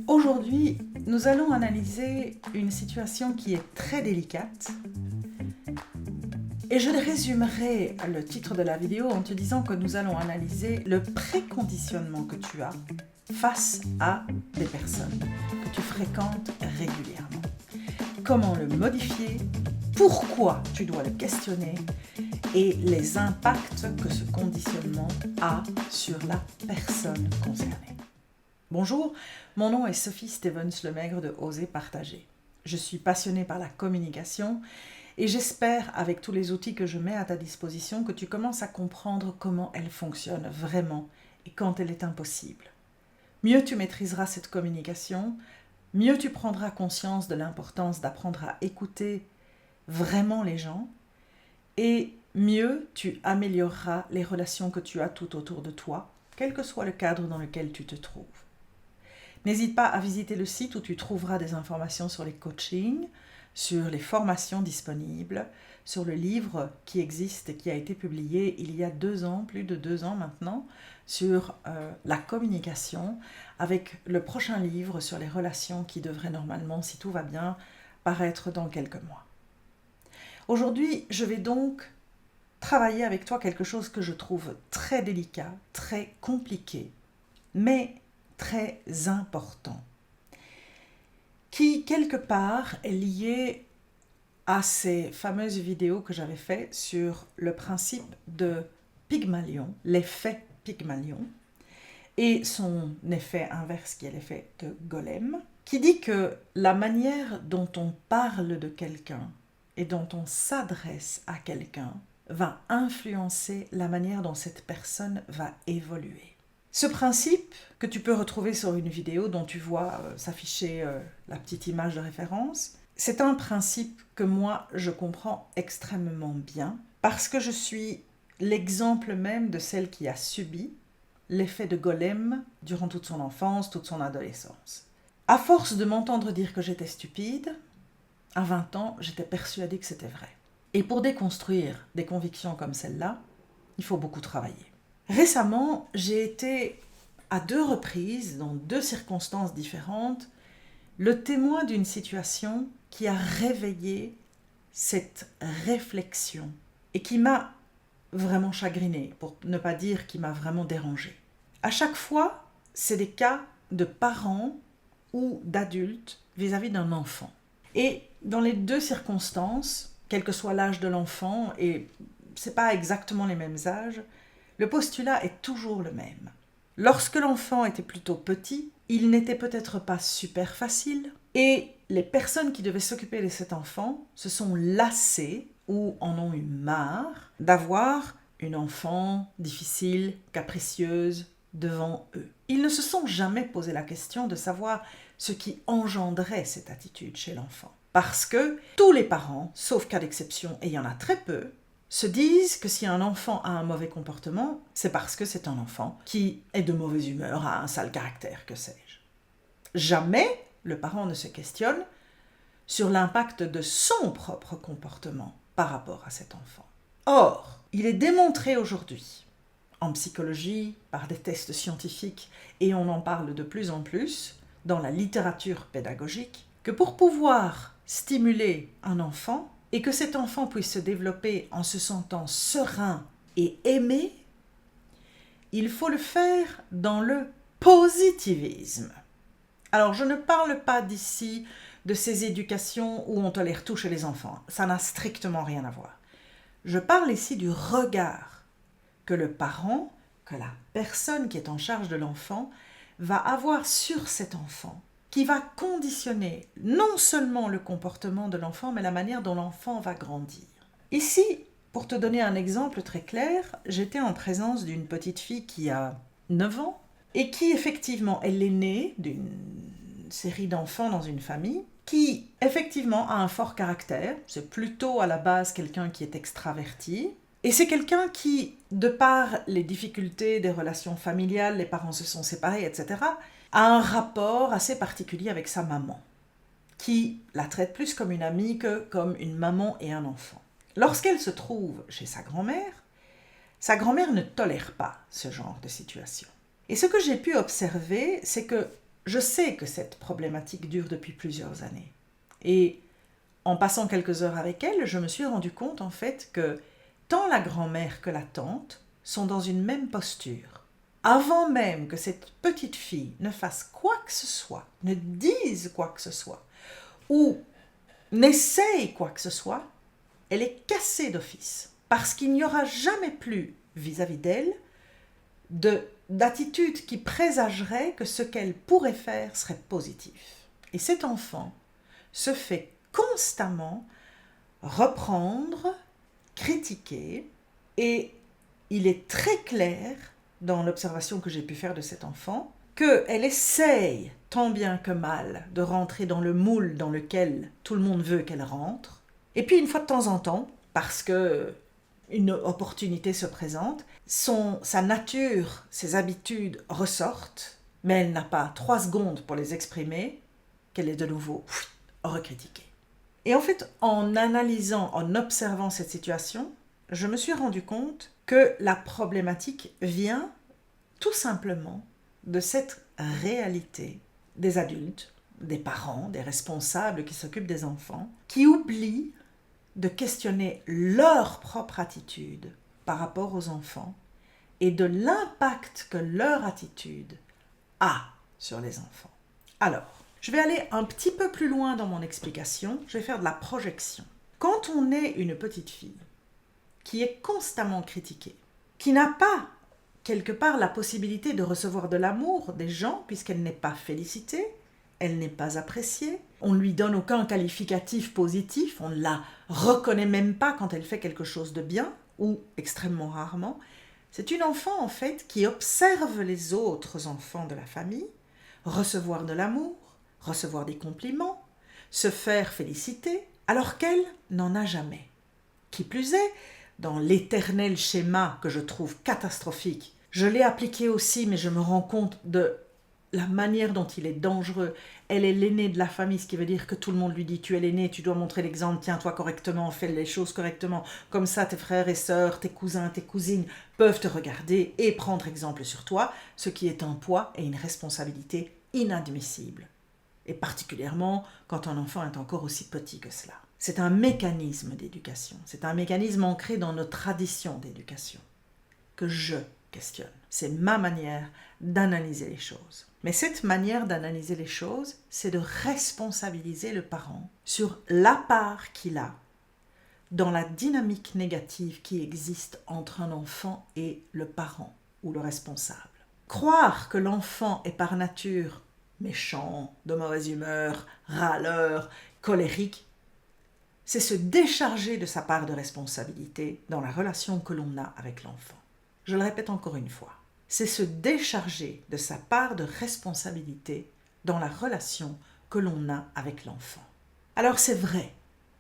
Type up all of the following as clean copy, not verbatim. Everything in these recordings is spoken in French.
Aujourd'hui, nous allons analyser une situation qui est très délicate et je résumerai le titre de la vidéo en te disant que nous allons analyser le préconditionnement que tu as face à des personnes que tu fréquentes régulièrement. Comment le modifier, pourquoi tu dois le questionner et les impacts que ce conditionnement a sur la personne concernée. Bonjour, mon nom est Sophie Stevens-Lemaigre de Oser Partager. Je suis passionnée par la communication et j'espère, avec tous les outils que je mets à ta disposition, que tu commences à comprendre comment elle fonctionne vraiment et quand elle est impossible. Mieux tu maîtriseras cette communication, mieux tu prendras conscience de l'importance d'apprendre à écouter vraiment les gens et mieux tu amélioreras les relations que tu as tout autour de toi, quel que soit le cadre dans lequel tu te trouves. N'hésite pas à visiter le site où tu trouveras des informations sur les coachings, sur les formations disponibles, sur le livre qui existe et qui a été publié il y a 2 ans, plus de 2 ans maintenant, sur la communication, avec le prochain livre sur les relations qui devrait normalement, si tout va bien, paraître dans quelques mois. Aujourd'hui, je vais donc travailler avec toi quelque chose que je trouve très délicat, très compliqué, mais très important, qui quelque part est lié à ces fameuses vidéos que j'avais faites sur le principe de Pygmalion, l'effet Pygmalion, et son effet inverse qui est l'effet de Golem, qui dit que la manière dont on parle de quelqu'un et dont on s'adresse à quelqu'un va influencer la manière dont cette personne va évoluer. Ce principe, que tu peux retrouver sur une vidéo dont tu vois s'afficher la petite image de référence, c'est un principe que moi je comprends extrêmement bien parce que je suis l'exemple même de celle qui a subi l'effet de Golem durant toute son enfance, toute son adolescence. À force de m'entendre dire que j'étais stupide, à 20 ans, j'étais persuadée que c'était vrai. Et pour déconstruire des convictions comme celle-là, il faut beaucoup travailler. Récemment, j'ai été à 2 reprises, dans 2 circonstances différentes, le témoin d'une situation qui a réveillé cette réflexion et qui m'a vraiment chagrinée, pour ne pas dire qui m'a vraiment dérangée. À chaque fois, c'est des cas de parents ou d'adultes vis-à-vis d'un enfant. Et dans les 2 circonstances, quel que soit l'âge de l'enfant, et ce n'est pas exactement les mêmes âges, le postulat est toujours le même. Lorsque l'enfant était plutôt petit, il n'était peut-être pas super facile, et les personnes qui devaient s'occuper de cet enfant se sont lassées ou en ont eu marre d'avoir une enfant difficile, capricieuse devant eux. Ils ne se sont jamais posé la question de savoir ce qui engendrait cette attitude chez l'enfant. Parce que tous les parents, sauf cas d'exception, et il y en a très peu, se disent que si un enfant a un mauvais comportement, c'est parce que c'est un enfant qui est de mauvaise humeur, a un sale caractère, que sais-je. Jamais le parent ne se questionne sur l'impact de son propre comportement par rapport à cet enfant. Or, il est démontré aujourd'hui, en psychologie, par des tests scientifiques, et on en parle de plus en plus dans la littérature pédagogique, que pour pouvoir stimuler un enfant, et que cet enfant puisse se développer en se sentant serein et aimé, il faut le faire dans le positivisme. Alors, je ne parle pas d'ici de ces éducations où on tolère tout chez les enfants. Ça n'a strictement rien à voir. Je parle ici du regard que le parent, que la personne qui est en charge de l'enfant, va avoir sur cet enfant, qui va conditionner non seulement le comportement de l'enfant, mais la manière dont l'enfant va grandir. Ici, pour te donner un exemple très clair, j'étais en présence d'une petite fille qui a 9 ans et qui, effectivement, elle est née d'une série d'enfants dans une famille qui, effectivement, a un fort caractère. C'est plutôt à la base quelqu'un qui est extraverti. Et c'est quelqu'un qui, de par les difficultés des relations familiales, les parents se sont séparés, etc., a un rapport assez particulier avec sa maman, qui la traite plus comme une amie que comme une maman et un enfant. Lorsqu'elle se trouve chez sa grand-mère ne tolère pas ce genre de situation. Et ce que j'ai pu observer, c'est que je sais que cette problématique dure depuis plusieurs années. Et en passant quelques heures avec elle, je me suis rendu compte en fait que tant la grand-mère que la tante sont dans une même posture. Avant même que cette petite fille ne fasse quoi que ce soit, ne dise quoi que ce soit, ou n'essaye quoi que ce soit, elle est cassée d'office. Parce qu'il n'y aura jamais plus, vis-à-vis d'elle, d'attitude qui présagerait que ce qu'elle pourrait faire serait positif. Et cet enfant se fait constamment reprendre, critiquer, et il est très clair dans l'observation que j'ai pu faire de cet enfant qu'elle essaye tant bien que mal de rentrer dans le moule dans lequel tout le monde veut qu'elle rentre, et puis une fois de temps en temps, parce que une opportunité se présente, sa nature, ses habitudes ressortent, mais elle n'a pas 3 secondes pour les exprimer, qu'elle est de nouveau recritiquée. Et en fait, en analysant, en observant cette situation, je me suis rendu compte que la problématique vient tout simplement de cette réalité des adultes, des parents, des responsables qui s'occupent des enfants, qui oublient de questionner leur propre attitude par rapport aux enfants et de l'impact que leur attitude a sur les enfants. Alors, je vais aller un petit peu plus loin dans mon explication, je vais faire de la projection. Quand on est une petite fille qui est constamment critiquée, qui n'a pas quelque part la possibilité de recevoir de l'amour des gens puisqu'elle n'est pas félicitée, elle n'est pas appréciée, on ne lui donne aucun qualificatif positif, on ne la reconnaît même pas quand elle fait quelque chose de bien, ou extrêmement rarement. C'est une enfant en fait qui observe les autres enfants de la famille, recevoir de l'amour, recevoir des compliments, se faire féliciter, alors qu'elle n'en a jamais. Qui plus est, dans l'éternel schéma que je trouve catastrophique, je l'ai appliqué aussi, mais je me rends compte de la manière dont il est dangereux. Elle est l'aînée de la famille, ce qui veut dire que tout le monde lui dit « tu es l'aînée, tu dois montrer l'exemple, tiens-toi correctement, fais les choses correctement, comme ça tes frères et sœurs, tes cousins, tes cousines peuvent te regarder et prendre exemple sur toi », ce qui est un poids et une responsabilité inadmissible. Et particulièrement quand un enfant est encore aussi petit que cela. C'est un mécanisme d'éducation, c'est un mécanisme ancré dans nos traditions d'éducation que je questionne. C'est ma manière d'analyser les choses. Mais cette manière d'analyser les choses, c'est de responsabiliser le parent sur la part qu'il a dans la dynamique négative qui existe entre un enfant et le parent ou le responsable. Croire que l'enfant est par nature méchant, de mauvaise humeur, râleur, colérique, c'est se décharger de sa part de responsabilité dans la relation que l'on a avec l'enfant. Je le répète encore une fois, c'est se décharger de sa part de responsabilité dans la relation que l'on a avec l'enfant. Alors c'est vrai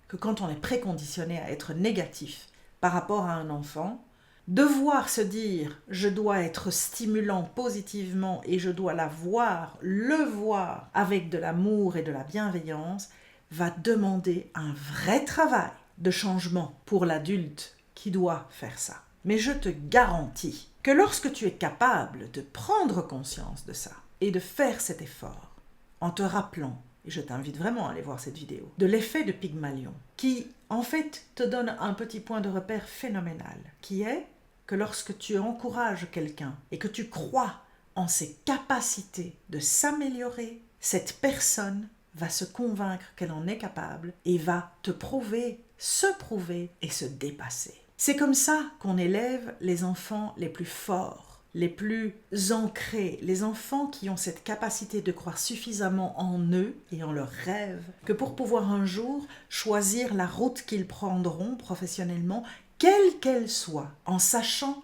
que quand on est préconditionné à être négatif par rapport à un enfant, devoir se dire « je dois être stimulant positivement et je dois le voir avec de l'amour et de la bienveillance » va demander un vrai travail de changement pour l'adulte qui doit faire ça. Mais je te garantis que lorsque tu es capable de prendre conscience de ça et de faire cet effort, en te rappelant, et je t'invite vraiment à aller voir cette vidéo, de l'effet de Pygmalion, qui en fait te donne un petit point de repère phénoménal, qui est que lorsque tu encourages quelqu'un et que tu crois en ses capacités de s'améliorer, cette personne va se convaincre qu'elle en est capable et va te prouver, se prouver et se dépasser. C'est comme ça qu'on élève les enfants les plus forts, les plus ancrés, les enfants qui ont cette capacité de croire suffisamment en eux et en leurs rêves que pour pouvoir un jour choisir la route qu'ils prendront professionnellement, quelle qu'elle soit, en sachant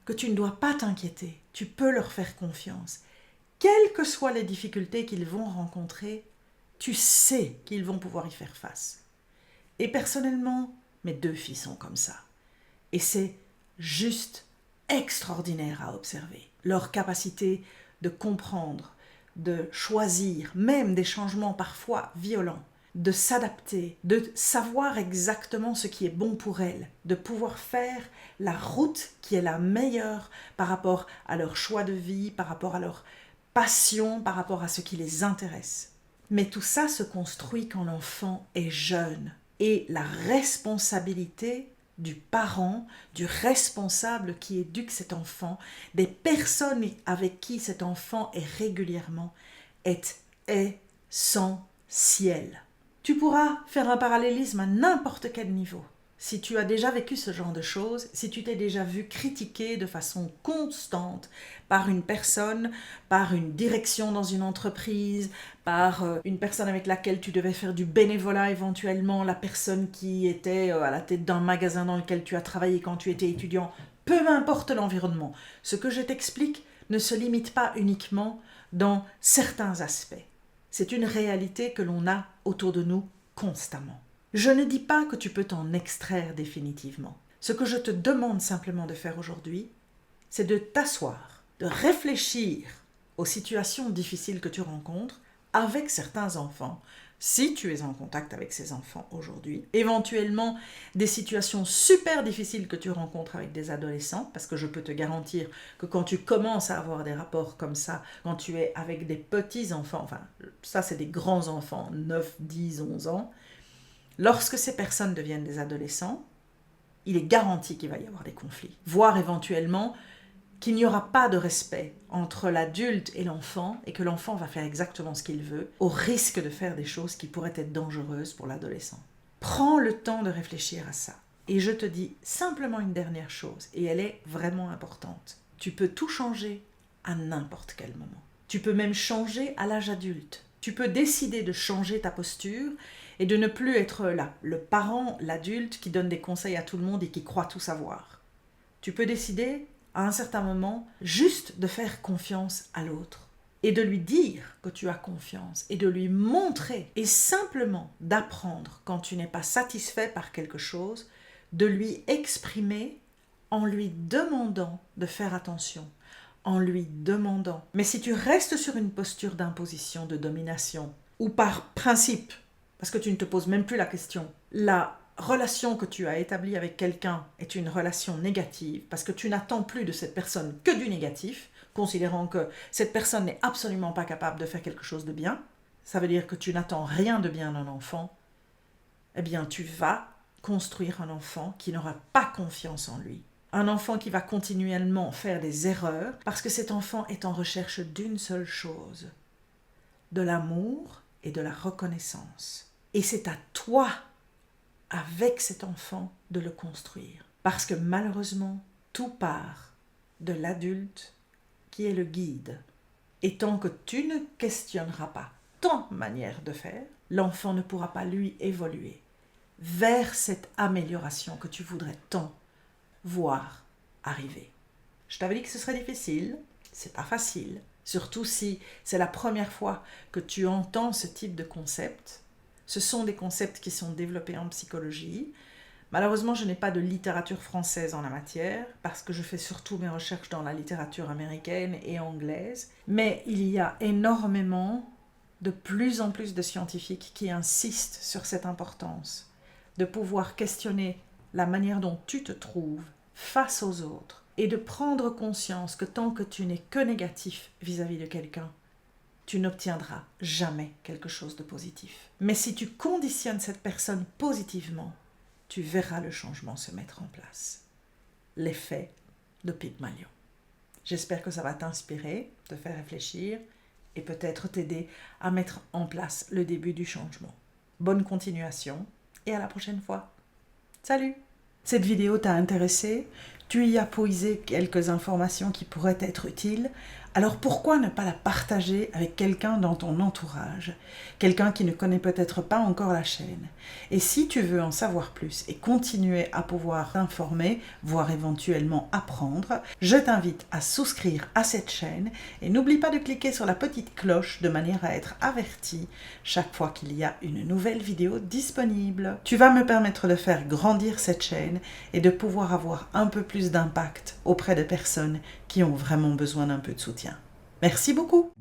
que tu ne dois pas t'inquiéter, tu peux leur faire confiance. Quelles que soient les difficultés qu'ils vont rencontrer, tu sais qu'ils vont pouvoir y faire face. Et personnellement, mes 2 filles sont comme ça. Et c'est juste extraordinaire à observer. Leur capacité de comprendre, de choisir, même des changements parfois violents, de s'adapter, de savoir exactement ce qui est bon pour elles, de pouvoir faire la route qui est la meilleure par rapport à leur choix de vie, par rapport à leur passion, par rapport à ce qui les intéresse. Mais tout ça se construit quand l'enfant est jeune. Et la responsabilité du parent, du responsable qui éduque cet enfant, des personnes avec qui cet enfant est régulièrement, est essentielle. Tu pourras faire un parallélisme à n'importe quel niveau. Si tu as déjà vécu ce genre de choses, si tu t'es déjà vu critiqué de façon constante par une personne, par une direction dans une entreprise, par une personne avec laquelle tu devais faire du bénévolat éventuellement, la personne qui était à la tête d'un magasin dans lequel tu as travaillé quand tu étais étudiant, peu importe l'environnement, ce que je t'explique ne se limite pas uniquement dans certains aspects. C'est une réalité que l'on a autour de nous constamment. Je ne dis pas que tu peux t'en extraire définitivement. Ce que je te demande simplement de faire aujourd'hui, c'est de t'asseoir, de réfléchir aux situations difficiles que tu rencontres avec certains enfants, si tu es en contact avec ces enfants aujourd'hui, éventuellement des situations super difficiles que tu rencontres avec des adolescents, parce que je peux te garantir que quand tu commences à avoir des rapports comme ça, quand tu es avec des petits enfants, enfin ça c'est des grands enfants, 9, 10, 11 ans, lorsque ces personnes deviennent des adolescents, il est garanti qu'il va y avoir des conflits, voire éventuellement qu'il n'y aura pas de respect entre l'adulte et l'enfant et que l'enfant va faire exactement ce qu'il veut, au risque de faire des choses qui pourraient être dangereuses pour l'adolescent. Prends le temps de réfléchir à ça. Et je te dis simplement une dernière chose, et elle est vraiment importante. Tu peux tout changer à n'importe quel moment. Tu peux même changer à l'âge adulte. Tu peux décider de changer ta posture et de ne plus être là, le parent, l'adulte qui donne des conseils à tout le monde et qui croit tout savoir. Tu peux décider, à un certain moment, juste de faire confiance à l'autre et de lui dire que tu as confiance et de lui montrer et simplement d'apprendre quand tu n'es pas satisfait par quelque chose, de lui exprimer en lui demandant de faire attention, en lui demandant. Mais si tu restes sur une posture d'imposition, de domination, ou par principe, parce que tu ne te poses même plus la question, la relation que tu as établie avec quelqu'un est une relation négative, parce que tu n'attends plus de cette personne que du négatif, considérant que cette personne n'est absolument pas capable de faire quelque chose de bien, ça veut dire que tu n'attends rien de bien d'un enfant, eh bien tu vas construire un enfant qui n'aura pas confiance en lui. Un enfant qui va continuellement faire des erreurs, parce que cet enfant est en recherche d'une seule chose, de l'amour et de la reconnaissance. Et c'est à toi, avec cet enfant, de le construire. Parce que malheureusement, tout part de l'adulte qui est le guide. Et tant que tu ne questionneras pas ton manière de faire, l'enfant ne pourra pas, lui, évoluer vers cette amélioration que tu voudrais tant voir arriver. Je t'avais dit que ce serait difficile, c'est pas facile, surtout si c'est la première fois que tu entends ce type de concept. Ce sont des concepts qui sont développés en psychologie. Malheureusement, je n'ai pas de littérature française en la matière, parce que je fais surtout mes recherches dans la littérature américaine et anglaise. Mais il y a énormément, de plus en plus de scientifiques qui insistent sur cette importance de pouvoir questionner la manière dont tu te trouves face aux autres et de prendre conscience que tant que tu n'es que négatif vis-à-vis de quelqu'un, tu n'obtiendras jamais quelque chose de positif. Mais si tu conditionnes cette personne positivement, tu verras le changement se mettre en place. L'effet de Pygmalion. J'espère que ça va t'inspirer, te faire réfléchir et peut-être t'aider à mettre en place le début du changement. Bonne continuation et à la prochaine fois. Salut! Cette vidéo t'a intéressé? Tu y as puisé quelques informations qui pourraient être utiles? Alors pourquoi ne pas la partager avec quelqu'un dans ton entourage? Quelqu'un qui ne connaît peut-être pas encore la chaîne. Et si tu veux en savoir plus et continuer à pouvoir t'informer, voire éventuellement apprendre, je t'invite à souscrire à cette chaîne et n'oublie pas de cliquer sur la petite cloche de manière à être averti chaque fois qu'il y a une nouvelle vidéo disponible. Tu vas me permettre de faire grandir cette chaîne et de pouvoir avoir un peu plus d'impact auprès de personnes qui ont vraiment besoin d'un peu de soutien. Merci beaucoup.